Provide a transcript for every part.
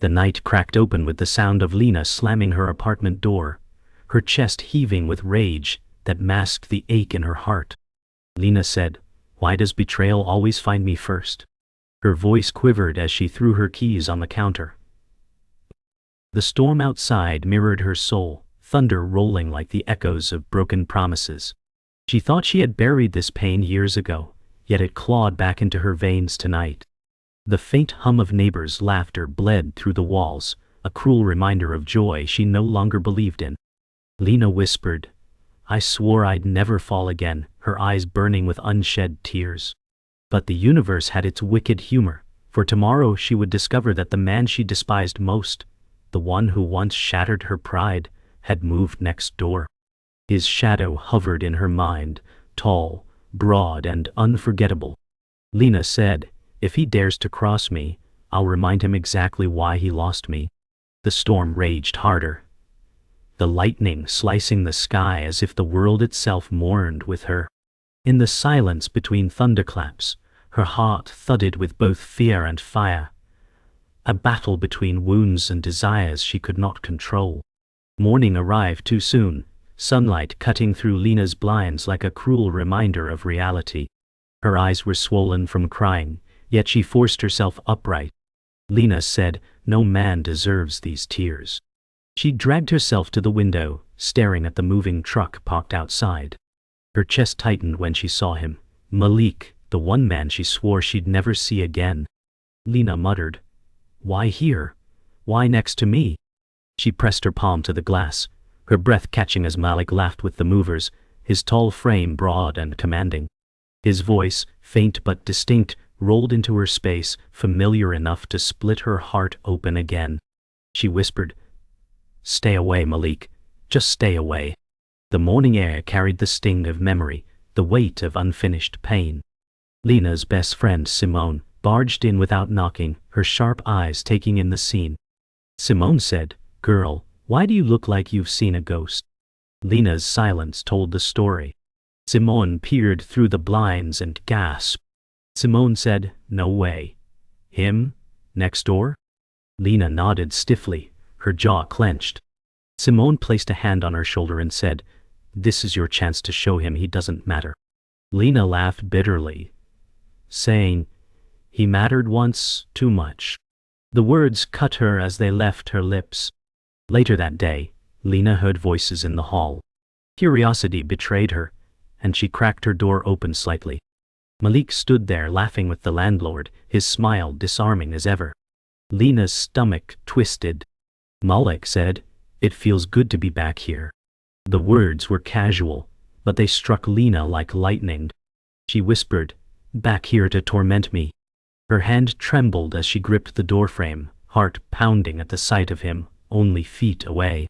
The night cracked open with the sound of Lena slamming her apartment door, her chest heaving with rage that masked the ache in her heart. Lena said, "Why does betrayal always find me first?" Her voice quivered as she threw her keys on the counter. The storm outside mirrored her soul, thunder rolling like the echoes of broken promises. She thought she had buried this pain years ago, yet it clawed back into her veins tonight. The faint hum of neighbors' laughter bled through the walls, a cruel reminder of joy she no longer believed in. Lena whispered, "I swore I'd never fall again," her eyes burning with unshed tears. But the universe had its wicked humor, for tomorrow she would discover that the man she despised most, the one who once shattered her pride, had moved next door. His shadow hovered in her mind, tall, broad, and unforgettable. Lena said, "If he dares to cross me, I'll remind him exactly why he lost me." The storm raged harder, the lightning slicing the sky as if the world itself mourned with her. In the silence between thunderclaps, her heart thudded with both fear and fire, a battle between wounds and desires she could not control. Morning arrived too soon, sunlight cutting through Lena's blinds like a cruel reminder of reality. Her eyes were swollen from crying, yet she forced herself upright. Lena said, "No man deserves these tears." She dragged herself to the window, staring at the moving truck parked outside. Her chest tightened when she saw him, Malik, the one man she swore she'd never see again. Lena muttered, "Why here? Why next to me?" She pressed her palm to the glass, her breath catching as Malik laughed with the movers, his tall frame broad and commanding. His voice, faint but distinct, rolled into her space, familiar enough to split her heart open again. She whispered, "Stay away, Malik. Just stay away." The morning air carried the sting of memory, the weight of unfinished pain. Lena's best friend Simone barged in without knocking, her sharp eyes taking in the scene. Simone said, "Girl, why do you look like you've seen a ghost?" Lena's silence told the story. Simone peered through the blinds and gasped. Simone said, "No way. Him? Next door?" Lena nodded stiffly, her jaw clenched. Simone placed a hand on her shoulder and said, "This is your chance to show him he doesn't matter." Lena laughed bitterly, saying, "He mattered once too much." The words cut her as they left her lips. Later that day, Lena heard voices in the hall. Curiosity betrayed her, and she cracked her door open slightly. Malik stood there laughing with the landlord, his smile disarming as ever. Lena's stomach twisted. Malik said, "It feels good to be back here." The words were casual, but they struck Lena like lightning. She whispered, "Back here to torment me." Her hand trembled as she gripped the doorframe, heart pounding at the sight of him, only feet away.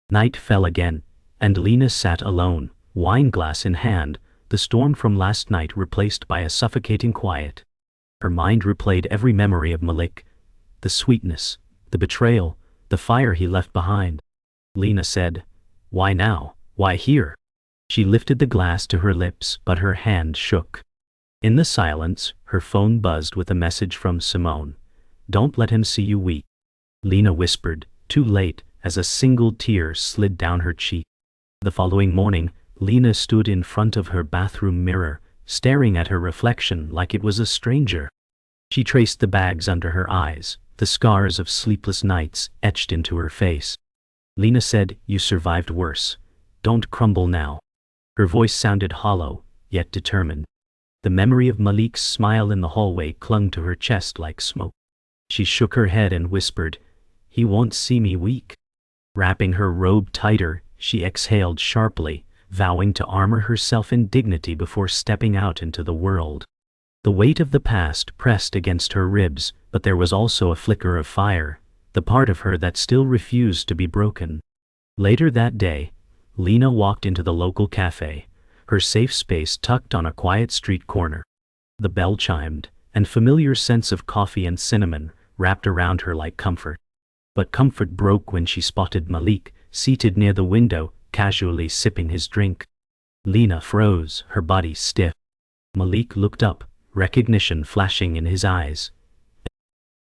Night fell again, and Lena sat alone, wineglass in hand, the storm from last night replaced by a suffocating quiet. Her mind replayed every memory of Malik, the sweetness, the betrayal, the fire he left behind. Lena said, "Why now? Why here?" She lifted the glass to her lips, but her hand shook. In the silence, her phone buzzed with a message from Simone. "Don't let him see you weak." Lena whispered, too late, as a single tear slid down her cheek. The following morning, Lena stood in front of her bathroom mirror, staring at her reflection like it was a stranger. She traced the bags under her eyes, the scars of sleepless nights etched into her face. Lena said, "You survived worse. Don't crumble now." Her voice sounded hollow, yet determined. The memory of Malik's smile in the hallway clung to her chest like smoke. She shook her head and whispered, "He won't see me weak." Wrapping her robe tighter, she exhaled sharply, vowing to armor herself in dignity before stepping out into the world. The weight of the past pressed against her ribs, but there was also a flicker of fire, the part of her that still refused to be broken. Later that day, Lena walked into the local cafe, her safe space tucked on a quiet street corner. The bell chimed, and familiar scents of coffee and cinnamon wrapped around her like comfort. But comfort broke when she spotted Malik, seated near the window, casually sipping his drink. Lena froze, her body stiff. Malik looked up, recognition flashing in his eyes.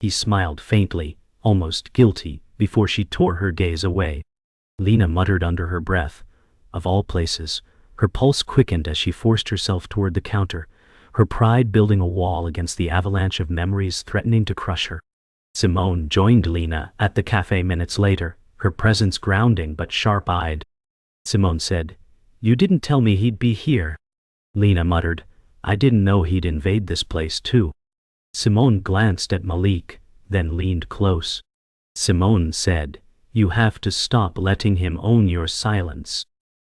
He smiled faintly, almost guilty, before she tore her gaze away. Lena muttered under her breath. Of all places. Her pulse quickened as she forced herself toward the counter, her pride building a wall against the avalanche of memories threatening to crush her. Simone joined Lena at the cafe minutes later, her presence grounding but sharp-eyed. Simone said, "You didn't tell me he'd be here." Lena muttered, "I didn't know he'd invade this place too." Simone glanced at Malik, then leaned close. Simone said, "You have to stop letting him own your silence."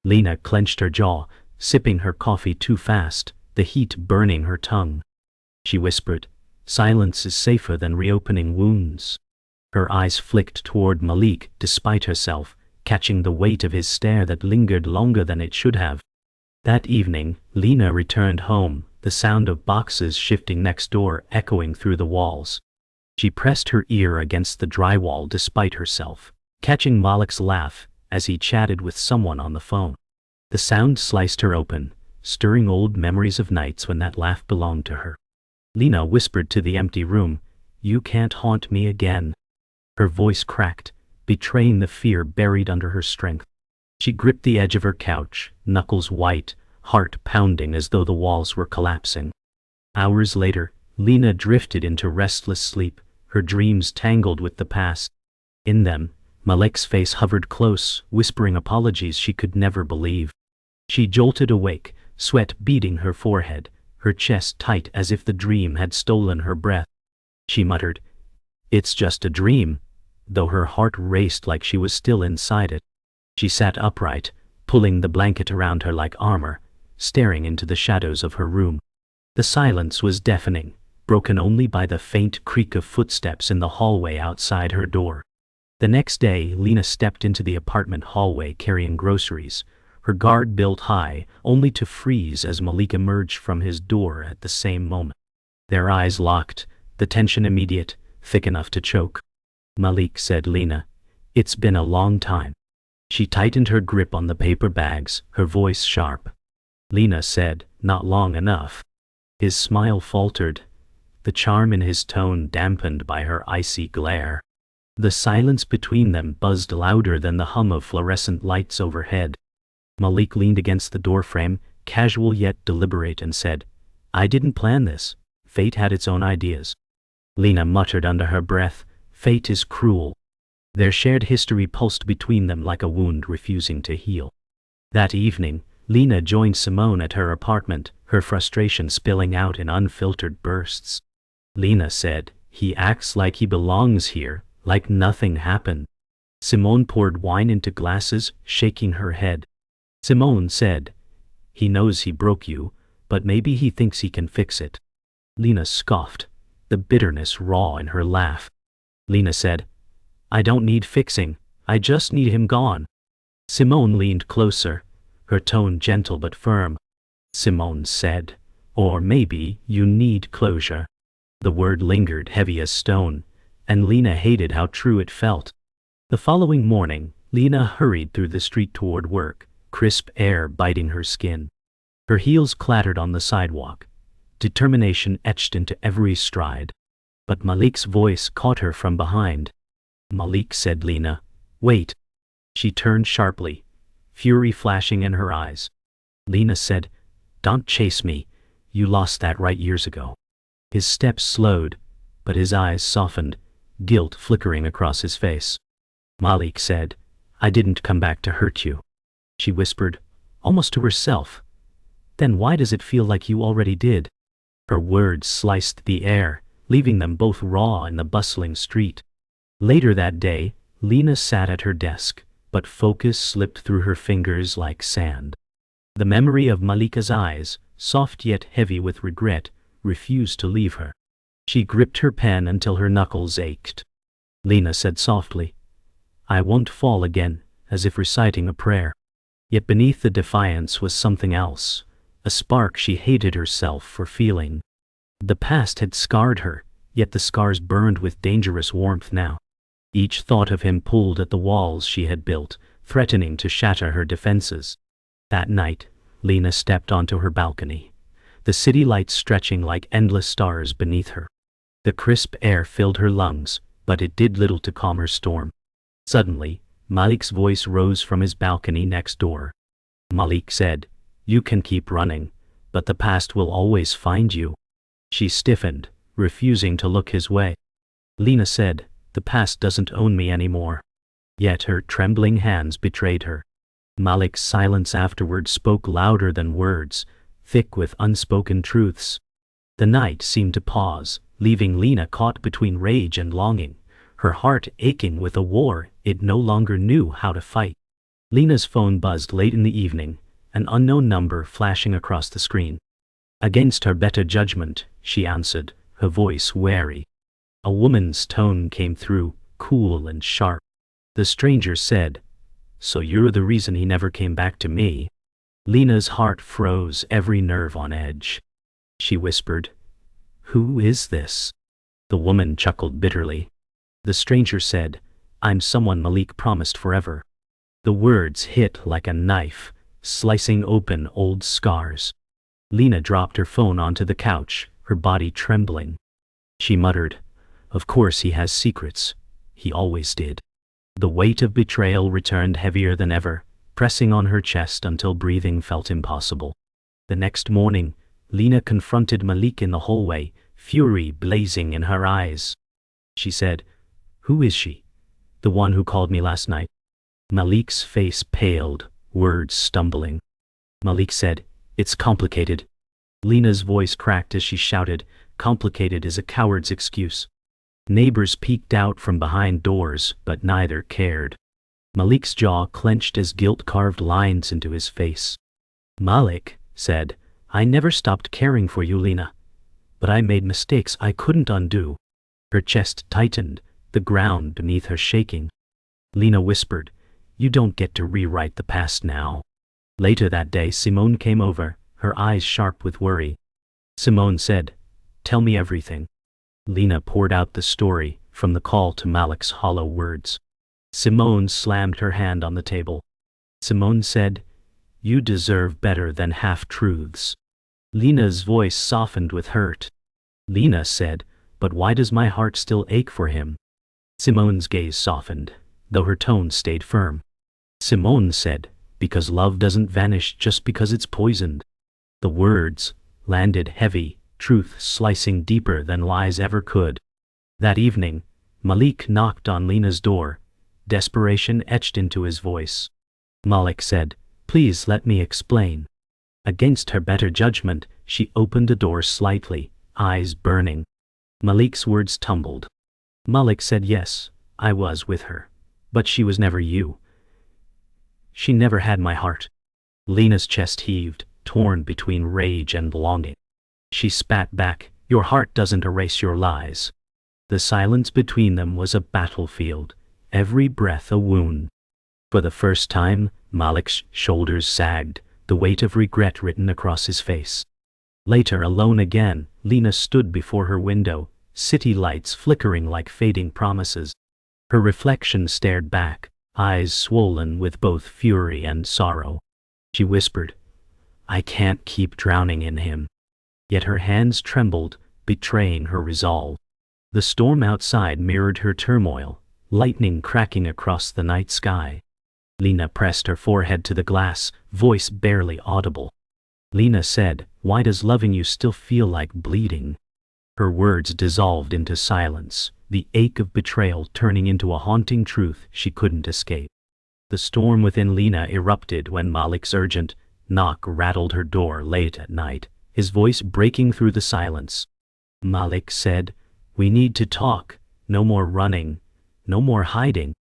Lena clenched her jaw, sipping her coffee too fast, the heat burning her tongue. She whispered, "Silence is safer than reopening wounds." Her eyes flicked toward Malik despite herself, catching the weight of his stare that lingered longer than it should have. That evening, Lena returned home, the sound of boxes shifting next door echoing through the walls. She pressed her ear against the drywall despite herself, catching Malik's laugh as he chatted with someone on the phone. The sound sliced her open, stirring old memories of nights when that laugh belonged to her. Lena whispered to the empty room, "You can't haunt me again." Her voice cracked, betraying the fear buried under her strength. She gripped the edge of her couch, knuckles white, heart pounding as though the walls were collapsing. Hours later, Lena drifted into restless sleep, her dreams tangled with the past. In them, Malik's face hovered close, whispering apologies she could never believe. She jolted awake, sweat beading her forehead, her chest tight as if the dream had stolen her breath. She muttered, "It's just a dream," though her heart raced like she was still inside it. She sat upright, pulling the blanket around her like armor, staring into the shadows of her room. The silence was deafening, broken only by the faint creak of footsteps in the hallway outside her door. The next day, Lena stepped into the apartment hallway carrying groceries, her guard built high, only to freeze as Malik emerged from his door at the same moment. Their eyes locked, the tension immediate, thick enough to choke. "Malik," said Lena, "it's been a long time." She tightened her grip on the paper bags, her voice sharp. Lena said, "Not long enough." His smile faltered, the charm in his tone dampened by her icy glare. The silence between them buzzed louder than the hum of fluorescent lights overhead. Malik leaned against the doorframe, casual yet deliberate, and said, "I didn't plan this. Fate had its own ideas." Lena muttered under her breath, "Fate is cruel." Their shared history pulsed between them like a wound refusing to heal. That evening, Lena joined Simone at her apartment, her frustration spilling out in unfiltered bursts. Lena said, "He acts like he belongs here, like nothing happened." Simone poured wine into glasses, shaking her head. Simone said, "He knows he broke you, but maybe he thinks he can fix it." Lena scoffed, the bitterness raw in her laugh. Lena said, "I don't need fixing, I just need him gone." Simone leaned closer, her tone gentle but firm. Simone said, "Or maybe you need closure." The word lingered heavy as stone, and Lena hated how true it felt. The following morning, Lena hurried through the street toward work, crisp air biting her skin. Her heels clattered on the sidewalk, determination etched into every stride. But Malik's voice caught her from behind. "Malik," said Lena, "wait." She turned sharply, fury flashing in her eyes. Lena said, "Don't chase me. You lost that right years ago." His steps slowed, but his eyes softened, guilt flickering across his face. Malik said, "I didn't come back to hurt you." She whispered, almost to herself, "Then why does it feel like you already did?" Her words sliced the air, leaving them both raw in the bustling street. Later that day, Lena sat at her desk, but focus slipped through her fingers like sand. The memory of Malika's eyes, soft yet heavy with regret, refused to leave her. She gripped her pen until her knuckles ached. Lena said softly, "I won't fall again," as if reciting a prayer. Yet beneath the defiance was something else, a spark she hated herself for feeling. The past had scarred her, yet the scars burned with dangerous warmth now. Each thought of him pulled at the walls she had built, threatening to shatter her defenses. That night, Lena stepped onto her balcony, the city lights stretching like endless stars beneath her. The crisp air filled her lungs, but it did little to calm her storm. Suddenly, Malik's voice rose from his balcony next door. Malik said, "You can keep running, but the past will always find you." She stiffened, refusing to look his way. Lena said, "The past doesn't own me anymore." Yet her trembling hands betrayed her. Malik's silence afterward spoke louder than words, thick with unspoken truths. The night seemed to pause, leaving Lena caught between rage and longing, her heart aching with a war it no longer knew how to fight. Lena's phone buzzed late in the evening, an unknown number flashing across the screen. Against her better judgment, she answered, her voice wary. A woman's tone came through, cool and sharp. The stranger said, "So you're the reason he never came back to me?" Lena's heart froze, every nerve on edge. She whispered, "Who is this?" The woman chuckled bitterly. The stranger said, "I'm someone Malik promised forever." The words hit like a knife, slicing open old scars. Lena dropped her phone onto the couch, her body trembling. She muttered, "Of course he has secrets. He always did." The weight of betrayal returned heavier than ever, pressing on her chest until breathing felt impossible. The next morning, Lena confronted Malik in the hallway, fury blazing in her eyes. She said, "Who is she? The one who called me last night?" Malik's face paled, words stumbling. Malik said, "It's complicated." Lena's voice cracked as she shouted, "Complicated is a coward's excuse." Neighbors peeked out from behind doors, but neither cared. Malik's jaw clenched as guilt carved lines into his face. Malik said, "I never stopped caring for you, Lena. But I made mistakes I couldn't undo." Her chest tightened, the ground beneath her shaking. Lena whispered, "You don't get to rewrite the past now." Later that day, Simone came over, her eyes sharp with worry. Simone said, "Tell me everything." Lena poured out the story, from the call to Malik's hollow words. Simone slammed her hand on the table. Simone said, "You deserve better than half-truths." Lena's voice softened with hurt. Lena said, "But why does my heart still ache for him?" Simone's gaze softened, though her tone stayed firm. Simone said, "Because love doesn't vanish just because it's poisoned." The words landed heavy, truth slicing deeper than lies ever could. That evening, Malik knocked on Lena's door, desperation etched into his voice. Malik said, "Please let me explain." Against her better judgment, she opened the door slightly, eyes burning. Malik's words tumbled. Malik said, "Yes, I was with her. But she was never you. She never had my heart." Lena's chest heaved, torn between rage and longing. She spat back, "Your heart doesn't erase your lies." The silence between them was a battlefield, every breath a wound. For the first time, Malik's shoulders sagged, the weight of regret written across his face. Later, alone again, Lena stood before her window, city lights flickering like fading promises. Her reflection stared back, eyes swollen with both fury and sorrow. She whispered, "I can't keep drowning in him." Yet her hands trembled, betraying her resolve. The storm outside mirrored her turmoil, lightning cracking across the night sky. Lena pressed her forehead to the glass, voice barely audible. Lena said, "Why does loving you still feel like bleeding?" Her words dissolved into silence, the ache of betrayal turning into a haunting truth she couldn't escape. The storm within Lena erupted when Malik's urgent knock rattled her door late at night, his voice breaking through the silence. Malik said, "We need to talk, no more running, no more hiding."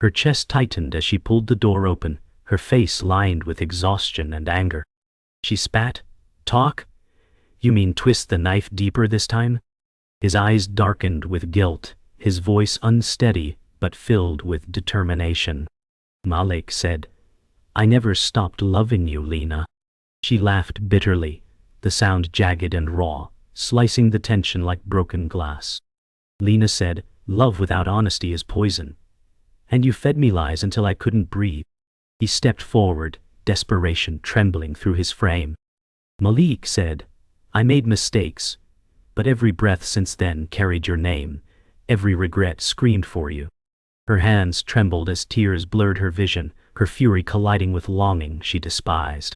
Her chest tightened as she pulled the door open, her face lined with exhaustion and anger. She spat, "Talk? You mean twist the knife deeper this time?" His eyes darkened with guilt, his voice unsteady but filled with determination. Malik said, "I never stopped loving you, Lena." She laughed bitterly, the sound jagged and raw, slicing the tension like broken glass. Lena said, "Love without honesty is poison. And you fed me lies until I couldn't breathe." He stepped forward, desperation trembling through his frame. Malik said, "I made mistakes, but every breath since then carried your name. every regret screamed for you. Her hands trembled as tears blurred her vision, her fury colliding with longing she despised.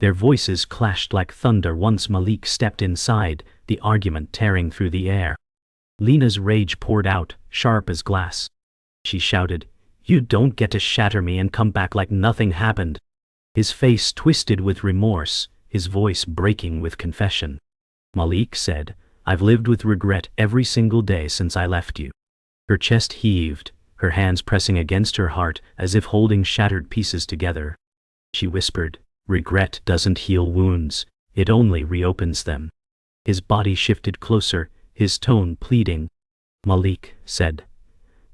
Their voices clashed like thunder once Malik stepped inside, the argument tearing through the air. Lena's rage poured out, sharp as glass. She shouted, "You don't get to shatter me and come back like nothing happened." His face twisted with remorse, his voice breaking with confession. Malik said, "I've lived with regret every single day since I left you." Her chest heaved, her hands pressing against her heart as if holding shattered pieces together. She whispered, "Regret doesn't heal wounds, it only reopens them." His body shifted closer, his tone pleading. Malik said,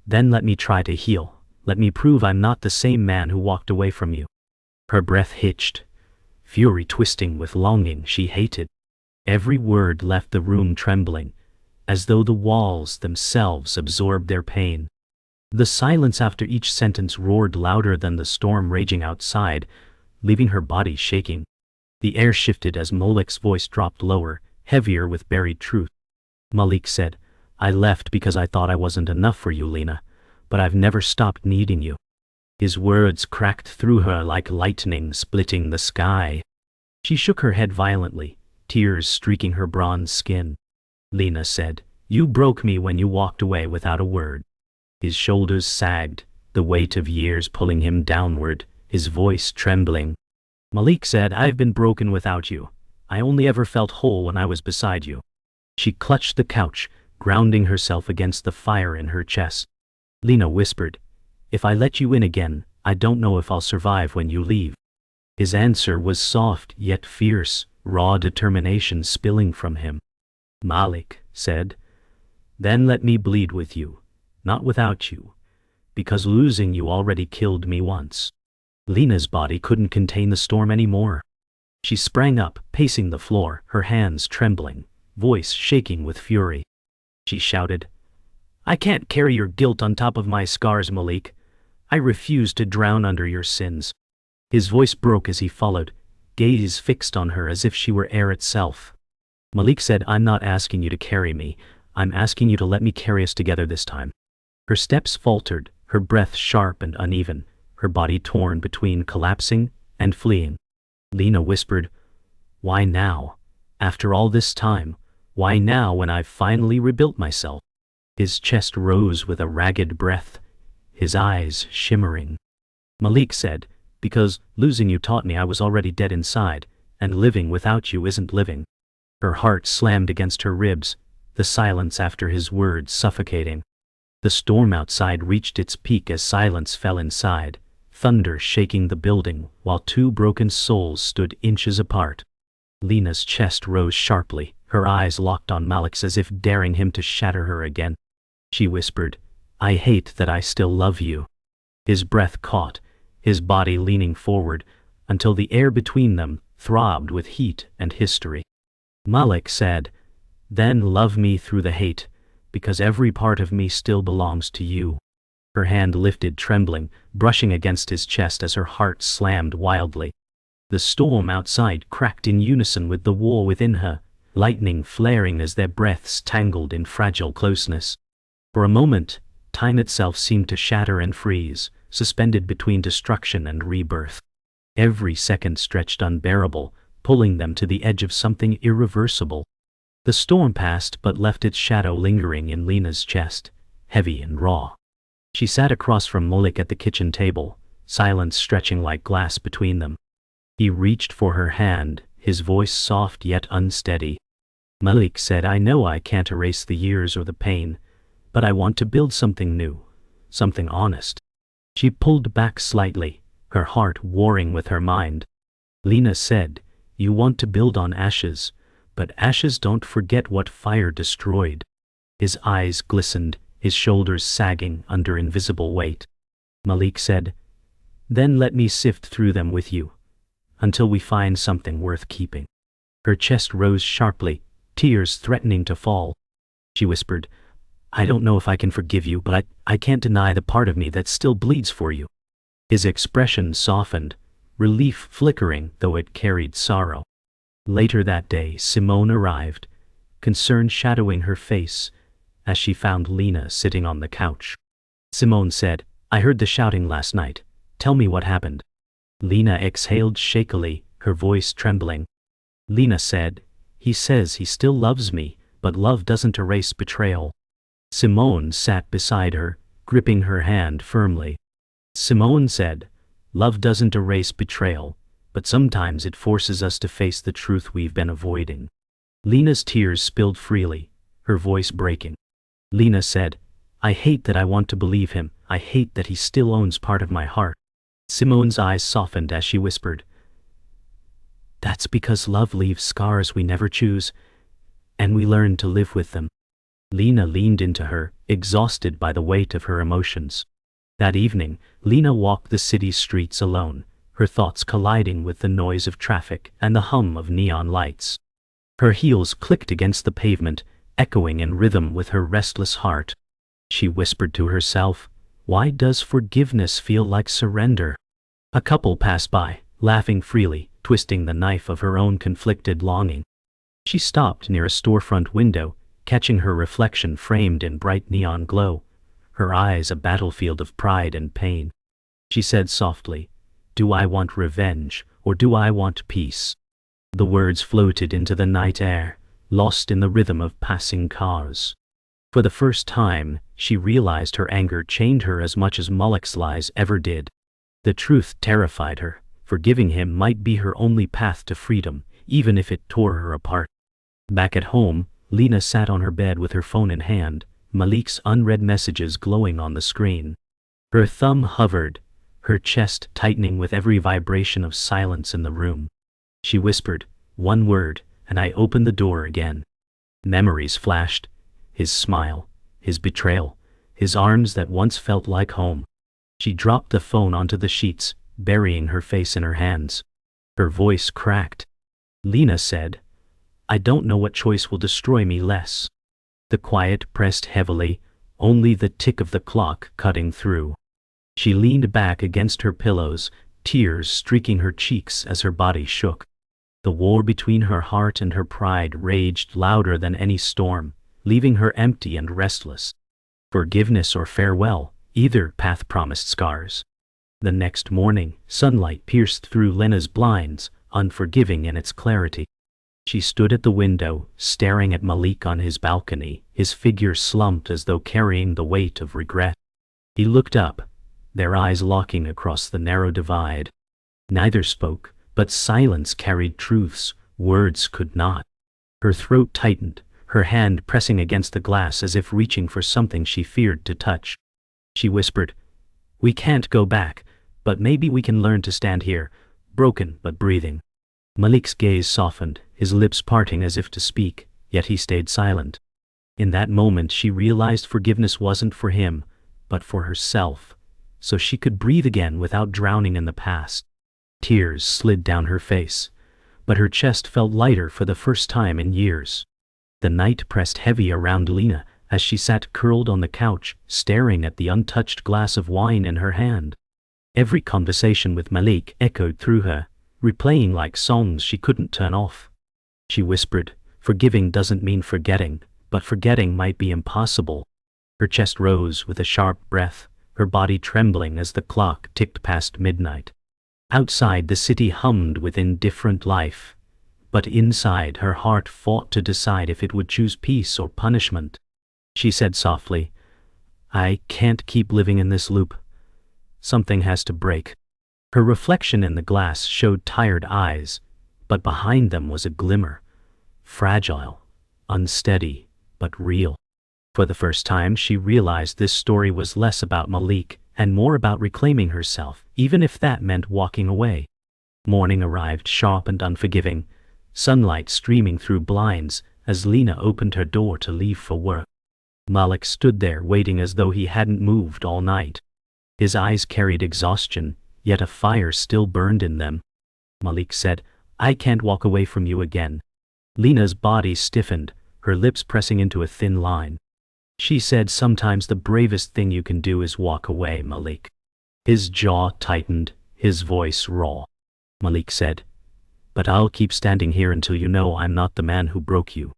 "Then let me try to heal. Let me prove I'm not the same man who walked away from you." Her breath hitched, fury twisting with longing she hated. Every word left the room trembling, as though the walls themselves absorbed their pain. The silence after each sentence roared louder than the storm raging outside, leaving her body shaking. The air shifted as Malik's voice dropped lower, heavier with buried truth. Malik said, "I left because I thought I wasn't enough for you, Lena, but I've never stopped needing you." His words cracked through her like lightning splitting the sky. She shook her head violently, tears streaking her bronze skin. Lena said, "You broke me when you walked away without a word." His shoulders sagged, the weight of years pulling him downward, his voice trembling. Malik said, "I've been broken without you. I only ever felt whole when I was beside you." She clutched the couch, grounding herself against the fire in her chest. Lena whispered, "If I let you in again, I don't know if I'll survive when you leave." His answer was soft yet fierce, raw determination spilling from him. Malik said, "Then let me bleed with you, not without you, because losing you already killed me once." Lena's body couldn't contain the storm anymore. She sprang up, pacing the floor, her hands trembling, voice shaking with fury. She shouted, "I can't carry your guilt on top of my scars, Malik. I refuse to drown under your sins." His voice broke as he followed, gaze fixed on her as if she were air itself. Malik said, "I'm not asking you to carry me. I'm asking you to let me carry us together this time." Her steps faltered, her breath sharp and uneven, her body torn between collapsing and fleeing. Lena whispered, "Why now? After all this time, why now when I've finally rebuilt myself?" His chest rose with a ragged breath, his eyes shimmering. Malik said, "Because losing you taught me I was already dead inside, and living without you isn't living." Her heart slammed against her ribs, the silence after his words suffocating. The storm outside reached its peak as silence fell inside, thunder shaking the building while two broken souls stood inches apart. Lena's chest rose sharply, her eyes locked on Malik's as if daring him to shatter her again. She whispered, "I hate that I still love you." His breath caught, his body leaning forward, until the air between them throbbed with heat and history. Malik said, "Then love me through the hate, because every part of me still belongs to you." Her hand lifted trembling, brushing against his chest as her heart slammed wildly. The storm outside cracked in unison with the war within her, lightning flaring as their breaths tangled in fragile closeness. For a moment, time itself seemed to shatter and freeze, suspended between destruction and rebirth. Every second stretched unbearable, pulling them to the edge of something irreversible. The storm passed but left its shadow lingering in Lena's chest, heavy and raw. She sat across from Malik at the kitchen table, silence stretching like glass between them. He reached for her hand, his voice soft yet unsteady. Malik said, "I know I can't erase the years or the pain, but I want to build something new, something honest." She pulled back slightly, her heart warring with her mind. Lena said, "You want to build on ashes, but ashes don't forget what fire destroyed." His eyes glistened, his shoulders sagging under invisible weight. Malik said, "Then let me sift through them with you, until we find something worth keeping." Her chest rose sharply, tears threatening to fall. She whispered, "I don't know if I can forgive you, but I can't deny the part of me that still bleeds for you." His expression softened, relief flickering though it carried sorrow. Later that day, Simone arrived, concern shadowing her face, as she found Lena sitting on the couch. Simone said, "I heard the shouting last night. Tell me what happened." Lena exhaled shakily, her voice trembling. Lena said, "He says he still loves me, but love doesn't erase betrayal." Simone sat beside her, gripping her hand firmly. Simone said, "Love doesn't erase betrayal, but sometimes it forces us to face the truth we've been avoiding." Lena's tears spilled freely, her voice breaking. Lena said, "I hate that I want to believe him. I hate that he still owns part of my heart." Simone's eyes softened as she whispered, "That's because love leaves scars we never choose, and we learn to live with them." Lena leaned into her, exhausted by the weight of her emotions. That evening, Lena walked the city streets alone, her thoughts colliding with the noise of traffic and the hum of neon lights. Her heels clicked against the pavement, echoing in rhythm with her restless heart. She whispered to herself, "Why does forgiveness feel like surrender?" A couple passed by, laughing freely, twisting the knife of her own conflicted longing. She stopped near a storefront window, catching her reflection framed in bright neon glow, her eyes a battlefield of pride and pain. She said softly, "Do I want revenge, or do I want peace?" The words floated into the night air, lost in the rhythm of passing cars. For the first time, she realized her anger chained her as much as Malik's lies ever did. The truth terrified her. Forgiving him might be her only path to freedom, even if it tore her apart. Back at home, Lena sat on her bed with her phone in hand, Malik's unread messages glowing on the screen. Her thumb hovered, her chest tightening with every vibration of silence in the room. She whispered, "One word," and I opened the door again. Memories flashed, his smile, his betrayal, his arms that once felt like home. She dropped the phone onto the sheets, burying her face in her hands. Her voice cracked. Lena said, "I don't know what choice will destroy me less." The quiet pressed heavily, only the tick of the clock cutting through. She leaned back against her pillows, tears streaking her cheeks as her body shook. The war between her heart and her pride raged louder than any storm, leaving her empty and restless. Forgiveness or farewell, either path promised scars. The next morning, sunlight pierced through Lena's blinds, unforgiving in its clarity. She stood at the window, staring at Malik on his balcony, his figure slumped as though carrying the weight of regret. He looked up, their eyes locking across the narrow divide. Neither spoke, but silence carried truths words could not. Her throat tightened, her hand pressing against the glass as if reaching for something she feared to touch. She whispered, "We can't go back, but maybe we can learn to stand here, broken but breathing." Malik's gaze softened, his lips parting as if to speak, yet he stayed silent. In that moment she realized forgiveness wasn't for him, but for herself, so she could breathe again without drowning in the past. Tears slid down her face, but her chest felt lighter for the first time in years. The night pressed heavy around Lena as she sat curled on the couch, staring at the untouched glass of wine in her hand. Every conversation with Malik echoed through her, replaying like songs she couldn't turn off. She whispered, "Forgiving doesn't mean forgetting, but forgetting might be impossible." Her chest rose with a sharp breath, her body trembling as the clock ticked past midnight. Outside the city hummed with indifferent life, but inside her heart fought to decide if it would choose peace or punishment. She said softly, "I can't keep living in this loop. Something has to break." Her reflection in the glass showed tired eyes, but behind them was a glimmer, fragile, unsteady, but real. For the first time she realized this story was less about Malik and more about reclaiming herself, even if that meant walking away. Morning arrived sharp and unforgiving, sunlight streaming through blinds as Lena opened her door to leave for work. Malik stood there waiting as though he hadn't moved all night. His eyes carried exhaustion, yet a fire still burned in them. Malik said, "I can't walk away from you again." Lena's body stiffened, her lips pressing into a thin line. She said, "Sometimes the bravest thing you can do is walk away, Malik." His jaw tightened, his voice raw. Malik said, "But I'll keep standing here until you know I'm not the man who broke you."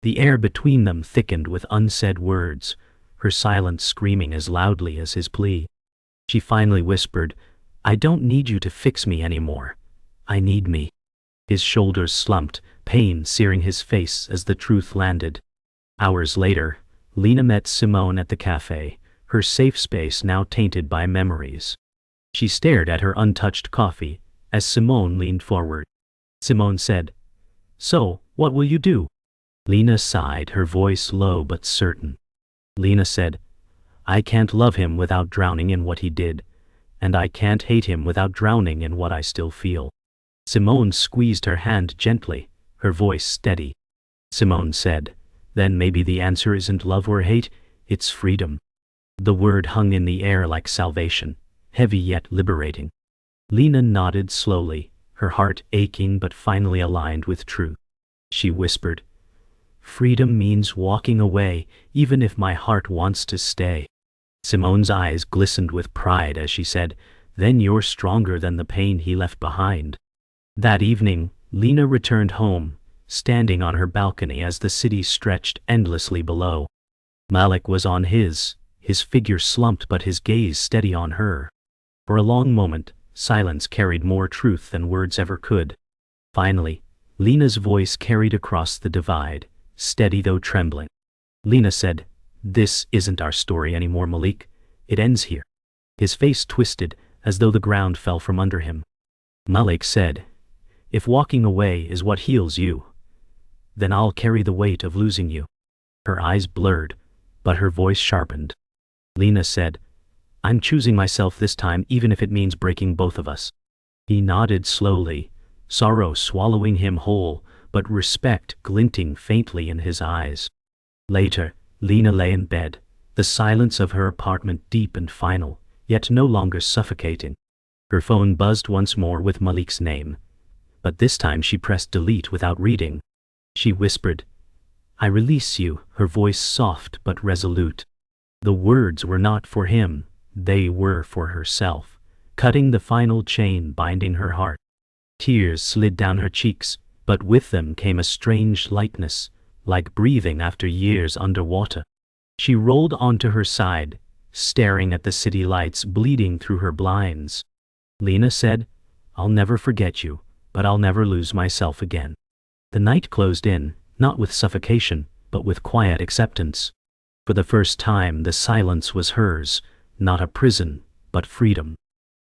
The air between them thickened with unsaid words, her silence screaming as loudly as his plea. She finally whispered, "I don't need you to fix me anymore. I need me." His shoulders slumped, pain searing his face as the truth landed. Hours later, Lena met Simone at the cafe, her safe space now tainted by memories. She stared at her untouched coffee as Simone leaned forward. Simone said, "So, what will you do?" Lena sighed, her voice low but certain. Lena said, "I can't love him without drowning in what he did, and I can't hate him without drowning in what I still feel." Simone squeezed her hand gently, her voice steady. Simone said, "Then maybe the answer isn't love or hate, it's freedom." The word hung in the air like salvation, heavy yet liberating. Lena nodded slowly, her heart aching but finally aligned with truth. She whispered, "Freedom means walking away, even if my heart wants to stay." Simone's eyes glistened with pride as she said, "Then you're stronger than the pain he left behind." That evening, Lena returned home, standing on her balcony as the city stretched endlessly below. Malik was on his figure slumped but his gaze steady on her. For a long moment, silence carried more truth than words ever could. Finally, Lena's voice carried across the divide, steady though trembling. Lena said, "This isn't our story anymore, Malik. It ends here." His face twisted, as though the ground fell from under him. Malik said, "If walking away is what heals you, then I'll carry the weight of losing you." Her eyes blurred, but her voice sharpened. Lena said, "I'm choosing myself this time even if it means breaking both of us." He nodded slowly, sorrow swallowing him whole, but respect glinting faintly in his eyes. Later, Lena lay in bed, the silence of her apartment deep and final, yet no longer suffocating. Her phone buzzed once more with Malik's name, but this time she pressed delete without reading. She whispered, "I release you," her voice soft but resolute. The words were not for him, they were for herself, cutting the final chain binding her heart. Tears slid down her cheeks, but with them came a strange lightness, like breathing after years underwater. She rolled onto her side, staring at the city lights bleeding through her blinds. Lena said, "I'll never forget you, but I'll never lose myself again." The night closed in, not with suffocation, but with quiet acceptance. For the first time, the silence was hers, not a prison, but freedom.